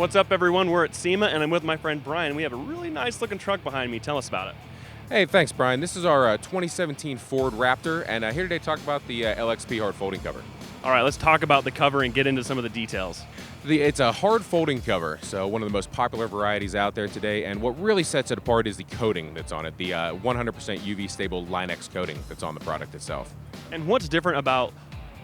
What's up, everyone? We're at SEMA, and I'm with my friend Brian. We have a really nice looking truck behind me. Tell us about it. Hey, thanks, Brian. This is our 2017 Ford Raptor, and here today to talk about the LXP hard folding cover. All right, let's talk about the cover and get into some of the details. It's a hard folding cover, so one of the most popular varieties out there today, and what really sets it apart is the coating that's on it, the 100% UV stable Line-X coating that's on the product itself. And what's different about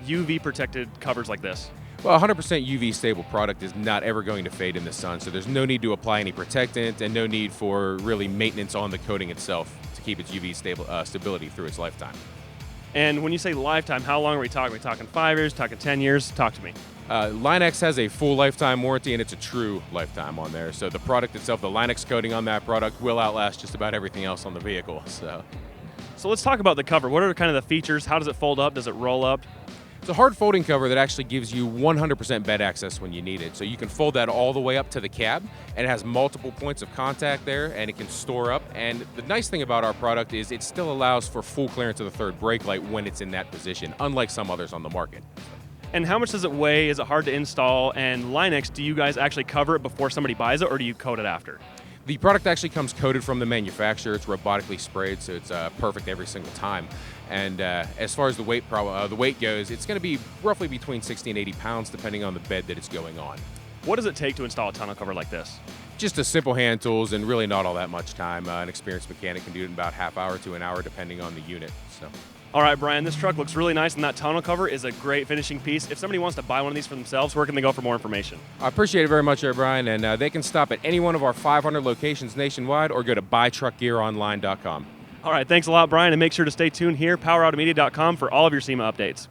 UV protected covers like this? Well, 100% UV stable product is not ever going to fade in the sun, so there's no need to apply any protectant and no need for really maintenance on the coating itself to keep its UV stability through its lifetime. And when you say lifetime, how long are we talking? Are we talking 5 years, talking 10 years? Talk to me. Line-X has a full lifetime warranty, and it's a true lifetime on there. So the product itself, the Line-X coating on that product, will outlast just about everything else on the vehicle. So let's talk about the cover. What are kind of the features? How does it fold up? Does it roll up? It's a hard folding cover that actually gives you 100% bed access when you need it. So you can fold that all the way up to the cab, and it has multiple points of contact there, and it can store up. And the nice thing about our product is it still allows for full clearance of the third brake light when it's in that position, unlike some others on the market. And how much does it weigh? Is it hard to install? And Line-X, do you guys actually cover it before somebody buys it, or do you coat it after? The product actually comes coated from the manufacturer. It's robotically sprayed, so it's perfect every single time. And as far as the weight goes, it's going to be roughly between 60 and 80 pounds, depending on the bed that it's going on. What does it take to install a tonneau cover like this? Just a simple hand tools and really not all that much time. An experienced mechanic can do it in about half hour to an hour, depending on the unit. All right, Brian, this truck looks really nice, and that tonneau cover is a great finishing piece. If somebody wants to buy one of these for themselves, where can they go for more information? I appreciate it very much, Brian, and they can stop at any one of our 500 locations nationwide or go to buytruckgearonline.com. All right, thanks a lot, Brian, and make sure to stay tuned here, powerautomedia.com, for all of your SEMA updates.